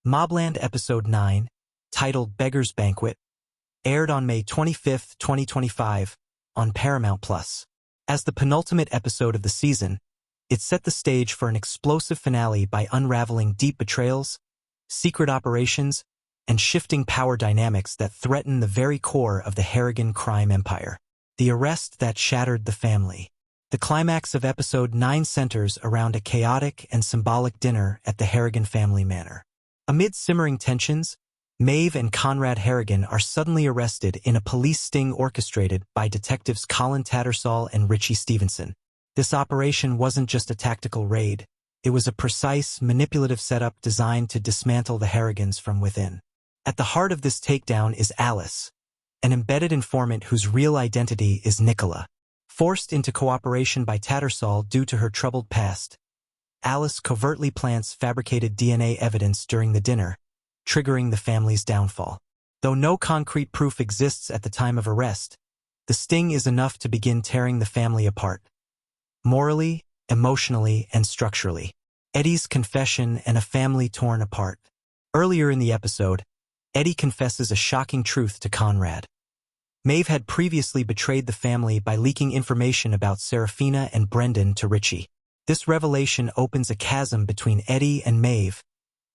MobLand Episode 9, titled Beggar's Banquet, aired on May 25, 2025, on Paramount+. As the penultimate episode of the season, it set the stage for an explosive finale by unraveling deep betrayals, secret operations, and shifting power dynamics that threaten the very core of the Harrigan crime empire. The arrest that shattered the family. The climax of Episode 9 centers around a chaotic and symbolic dinner at the Harrigan family manor. Amid simmering tensions, Maeve and Conrad Harrigan are suddenly arrested in a police sting orchestrated by detectives Colin Tattersall and Richie Stevenson. This operation wasn't just a tactical raid, it was a precise, manipulative setup designed to dismantle the Harrigans from within. At the heart of this takedown is Alice, an embedded informant whose real identity is Nicola. Forced into cooperation by Tattersall due to her troubled past, Alice covertly plants fabricated DNA evidence during the dinner, triggering the family's downfall. Though no concrete proof exists at the time of arrest, the sting is enough to begin tearing the family apart. Morally, emotionally, and structurally. Eddie's confession and a family torn apart. Earlier in the episode, Eddie confesses a shocking truth to Conrad. Maeve had previously betrayed the family by leaking information about Serafina and Brendan to Richie. This revelation opens a chasm between Eddie and Maeve,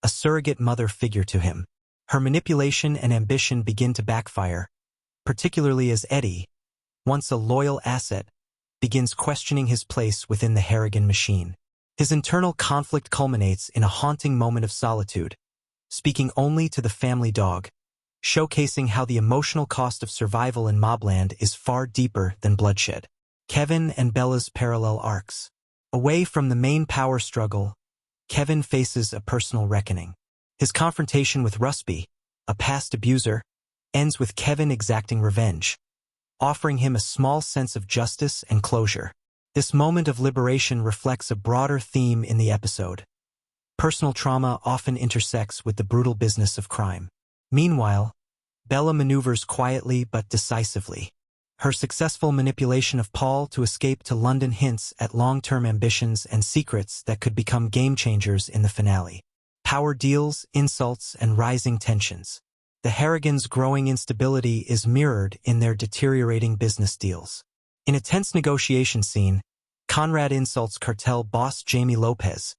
a surrogate mother figure to him. Her manipulation and ambition begin to backfire, particularly as Eddie, once a loyal asset, begins questioning his place within the Harrigan machine. His internal conflict culminates in a haunting moment of solitude, speaking only to the family dog, showcasing how the emotional cost of survival in MobLand is far deeper than bloodshed. Kevin and Bella's parallel arcs. Away from the main power struggle, Kevin faces a personal reckoning. His confrontation with Rusby, a past abuser, ends with Kevin exacting revenge, offering him a small sense of justice and closure. This moment of liberation reflects a broader theme in the episode. Personal trauma often intersects with the brutal business of crime. Meanwhile, Bella maneuvers quietly but decisively. Her successful manipulation of Paul to escape to London hints at long-term ambitions and secrets that could become game-changers in the finale. Power deals, insults, and rising tensions. The Harrigans' growing instability is mirrored in their deteriorating business deals. In a tense negotiation scene, Conrad insults cartel boss Jamie Lopez,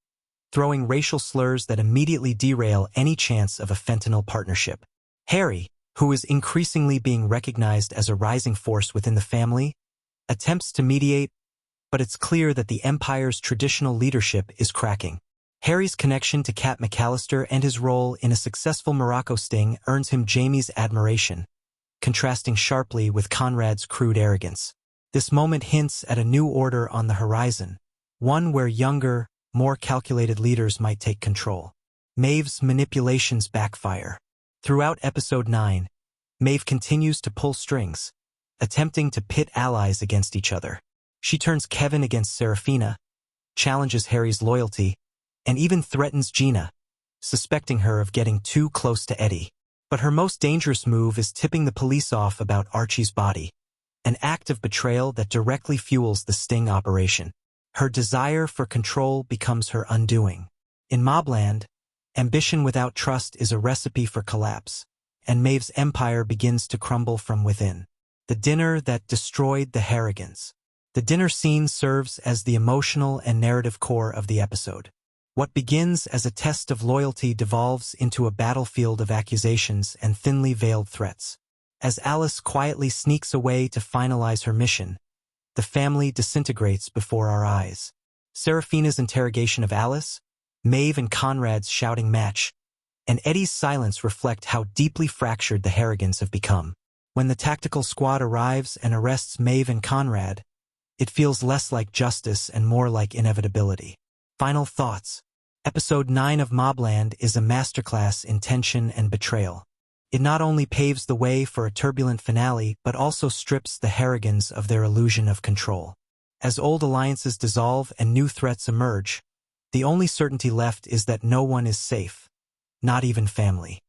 throwing racial slurs that immediately derail any chance of a fentanyl partnership. Harry, who is increasingly being recognized as a rising force within the family, attempts to mediate, but it's clear that the Empire's traditional leadership is cracking. Harry's connection to Cat McAllister and his role in a successful Morocco sting earns him Jamie's admiration, contrasting sharply with Conrad's crude arrogance. This moment hints at a new order on the horizon, one where younger, more calculated leaders might take control. Maeve's manipulations backfire. Throughout Episode 9, Maeve continues to pull strings, attempting to pit allies against each other. She turns Kevin against Serafina, challenges Harry's loyalty, and even threatens Gina, suspecting her of getting too close to Eddie. But her most dangerous move is tipping the police off about Archie's body, an act of betrayal that directly fuels the sting operation. Her desire for control becomes her undoing. In MobLand, ambition without trust is a recipe for collapse, and Maeve's empire begins to crumble from within. The dinner that destroyed the Harrigans. The dinner scene serves as the emotional and narrative core of the episode. What begins as a test of loyalty devolves into a battlefield of accusations and thinly veiled threats. As Alice quietly sneaks away to finalize her mission, the family disintegrates before our eyes. Serafina's interrogation of Alice, Maeve and Conrad's shouting match, and Eddie's silence reflect how deeply fractured the Harrigans have become. When the tactical squad arrives and arrests Maeve and Conrad, it feels less like justice and more like inevitability. Final thoughts. Episode 9 of MobLand is a masterclass in tension and betrayal. It not only paves the way for a turbulent finale but also strips the Harrigans of their illusion of control. As old alliances dissolve and new threats emerge, the only certainty left is that no one is safe, not even family.